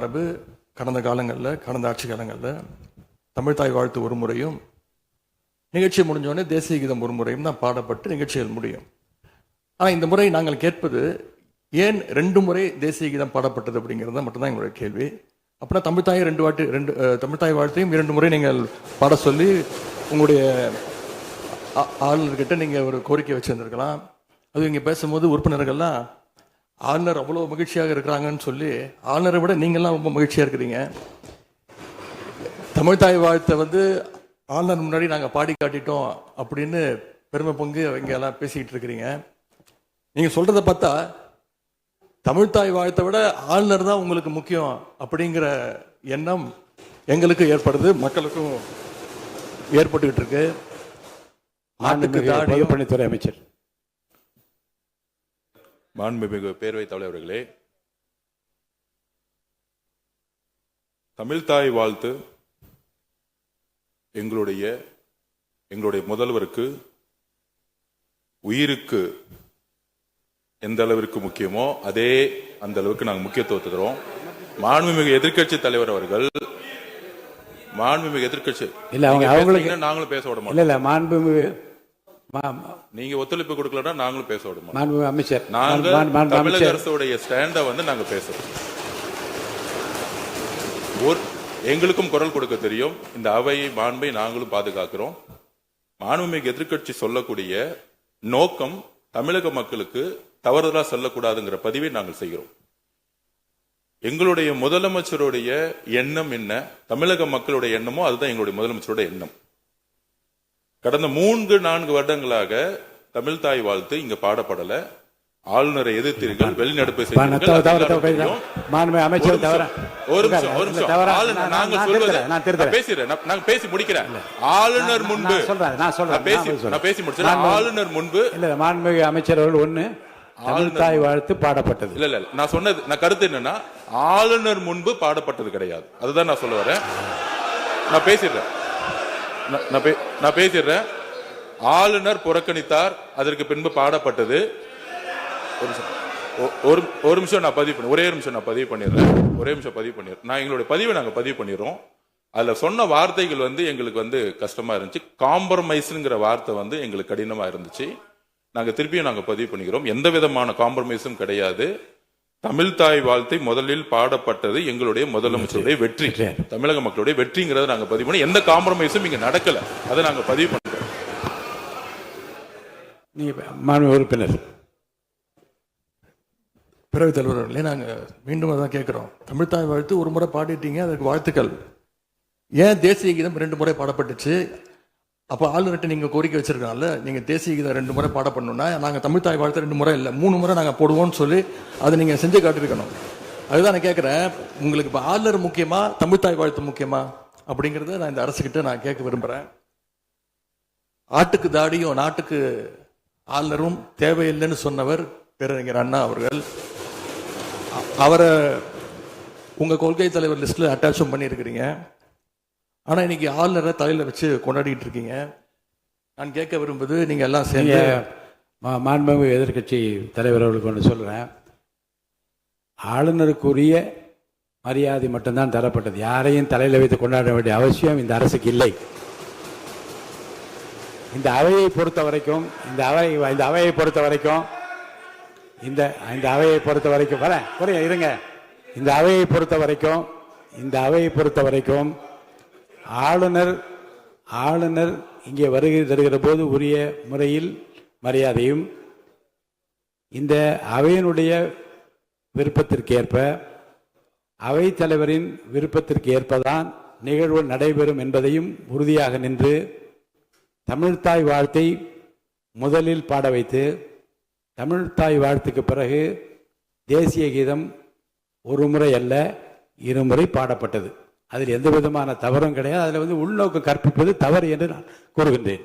மரபு கடந்த காலங்களில், கடந்த ஆட்சி காலங்களில் தமிழ்தாய் வாழ்த்து ஒரு முறையும், நிகழ்ச்சி முடிஞ்சோடனே தேசிய கீதம் ஒரு முறையும் தான் பாடப்பட்டு நிகழ்ச்சிகள் முடியும். ஆனால் இந்த முறை நாங்கள் கேட்பது, ஏன் 2 முறை தேசிய கீதம் பாடப்பட்டது அப்படிங்கிறது மட்டும்தான் எங்களுடைய கேள்வி. அப்படின்னா தமிழ்தாய் வாழ்த்தையும் 2 முறை நீங்கள் பாட சொல்லி உங்களுடைய ஆளுநர்கிட்ட நீங்கள் ஒரு கோரிக்கை வச்சுருந்துருக்கலாம். அது இங்கே பேசும்போது உறுப்பினர்கள்லாம் ஆளுநர் அவ்வளோ மகிழ்ச்சியாக இருக்கிறாங்கன்னு சொல்லி, ஆளுநரை விட நீங்கள்லாம் ரொம்ப மகிழ்ச்சியாக இருக்கிறீங்க. தமிழ்தாய் வாழ்த்தை ஆளுநர் முன்னாடி நாங்கள் பாடி காட்டிட்டோம் அப்படின்னு பெருமை பொங்கு அவங்க எல்லாம் பேசிக்கிட்டு இருக்கிறீங்க. நீங்கள் சொல்கிறத பார்த்தா தமிழ்தாய் வாழ்த்தை விட ஆளுநர் தான் உங்களுக்கு முக்கியம் அப்படிங்கிற எண்ணம் எங்களுக்கு ஏற்படுது, மக்களுக்கும் ஏற்பட்டுக்கிட்டு இருக்கு. பொதுப்பணித்துறை அமைச்சர். மாண்புமிகு பேரவைத் தலைவர்களே, தமிழ்தாய் வாழ்த்து எங்களுடைய முதல்வருக்கு உயிருக்கு எந்த அளவிற்கு முக்கியமோ அதே அந்த அளவுக்கு நாங்கள் முக்கியத்துவம் தருவோம். மாண்புமிகு எதிர்க்கட்சி தலைவர் அவர்கள் நாங்களும் பேச விட மாட்டோம். நீங்க ஒத்துழைப்பு கொடுக்கலன்னா நாங்களும் பேச விட மாட்டோம். அமைச்சர், தமிழக அரசுடைய ஸ்டாண்ட நாங்க பேசுறோம். எங்களுக்கும் குரல் கொடுக்க தெரியும். இந்த அவையை மாண்பை நாங்களும் பாதுகாக்கிறோம். மாண்புமிகு எதிர்க்கட்சி சொல்லக்கூடிய நோக்கம் தமிழக மக்களுக்கு தவறுதலா சொல்லக்கூடாதுங்கிற பதிவை நாங்கள் செய்கிறோம். எங்களுடைய முதலமைச்சருடைய எண்ணம் என்ன, தமிழக மக்களுடைய எண்ணமோ அதுதான் எங்களுடைய முதலமைச்சருடைய எண்ணம். கடந்த 3-4 வருடங்களாக தமிழ்தாய் வாழ்த்து இங்க பாடப்படல. ஆளுநரை எதிர்த்தீர்கள், வெளிநடப்பு பேசி முடிக்கிறேன். ஆளுநர் முன்பு ஆளுநர் முன்பு மாண்புமிகு அமைச்சர் அவர்கள் தமிழ்தாய் வாழ்த்து பாடப்பட்டது. இல்ல நான் சொன்னது, நான் கருத்து என்னன்னா, ஆளுநர் முன்பு பாடப்பட்டது கிடையாது. அதுதான் நான் சொல்ல வரேன். நான் பேசிடுறேன். ஆளுநர் புறக்கணித்தார், அதற்கு பின்பு பாடப்பட்டது. ஒரு நிமிஷம் நான் பதிவு பண்ண, ஒரே நிமிஷம் நான் பதிவு பண்ணிடுறேன். நான் எங்களுடைய பதிவை நாங்க பதிவு பண்ணிடுறோம். அதுல சொன்ன வார்த்தைகள் எங்களுக்கு கஷ்டமா இருந்துச்சு. காம்ப்ரமைஸ்ங்கிற வார்த்தை எங்களுக்கு கடினமா இருந்துச்சு. நாங்க திருப்பியும் நாங்க பதிவு பண்ணிக்கிறோம். எந்த விதமான காம்ப்ரமைஸும் கிடையாது. தமிழ்தாய் வாழ்த்தை முதலில் பாடப்பட்டது எங்களுடைய முதலமைச்சருடைய வெற்றி, தமிழக மக்களுடைய வெற்றிங்கிறத நாங்க பதிவு பண்ணி, எந்த காம்ப்ரமைஸும் இங்க நடக்கல. அதை நாங்க பதிவு பண்றோம். உறுப்பினர் பேரவைத் தலைவர்களே, நாங்கள் மீண்டும் அதான் கேட்குறோம். தமிழ்தாய் வாழ்த்து ஒரு முறை பாடிட்டீங்க, அதுக்கு வாழ்த்துக்கள். ஏன் தேசிய கீதம் 2 முறை பாடப்பட்டுச்சு? அப்போ ஆளுநர்கிட்ட நீங்கள் கோரிக்கை வச்சிருக்கனால நீங்கள் தேசிய கீதம் 2 முறை பாடப்படணும்னா, நாங்கள் தமிழ்தாய் வாழ்த்து 2 முறை இல்லை 3 முறை நாங்கள் போடுவோம்னு சொல்லி அதை நீங்கள் செஞ்சு காட்டிருக்கணும். அதுதான் நான் கேட்குறேன். உங்களுக்கு இப்போ ஆளுநர் முக்கியமா, தமிழ்தாய் வாழ்த்து முக்கியமா அப்படிங்கிறத நான் இந்த அரசுக்கிட்ட நான் கேட்க விரும்புகிறேன். ஆட்டுக்கு தாடியும் நாட்டுக்கு ஆளுநரும் தேவையில்லைன்னு சொன்னவர் பேரறிஞர் அண்ணா அவர்கள். அவரை உங்கள் கொள்கை தலைவர் லிஸ்ட்டில் அட்டாச்சும் பண்ணியிருக்கிறீங்க. ஆனால் இன்னைக்கு ஆளுநரை தலையில் வச்சு கொண்டாடிட்டு இருக்கீங்க. நான் கேட்க விரும்புவது, நீங்கள் எல்லாம் சேர்ந்து மாண்புமிகு எதிர்க்கட்சி தலைவர் அவர்களுக்கு ஒன்று சொல்கிறேன். ஆளுநருக்குரிய மரியாதை மட்டும்தான் தரப்பட்டது. யாரையும் தலையில் வைத்து கொண்டாட வேண்டிய அவசியம் இந்த அரசுக்கு இல்லை. இந்த அவையை பொறுத்த வரைக்கும் ஆளுநர் இங்கே வருகை தருகிற போது உரிய முறையில் மரியாதையும், இந்த அவையினுடைய விருப்பத்திற்கு ஏற்ப, அவைத் தலைவரின் விருப்பத்திற்கு ஏற்பதான் நிகழ்வு நடைபெறும் என்பதையும் உறுதியாக நின்று தமிழ்தாய் வாழ்த்தை முதலில் பாட வைத்து, தமிழ்தாய் வாழ்த்துக்கு பிறகு தேசிய கீதம் ஒரு முறை அல்ல 2 முறை பாடப்பட்டது. அதில் எந்த விதமான தவறும் கிடையாது. அதில் உள்நோக்கம் கற்பிப்பது தவறு என்று நான் கூறுகின்றேன்.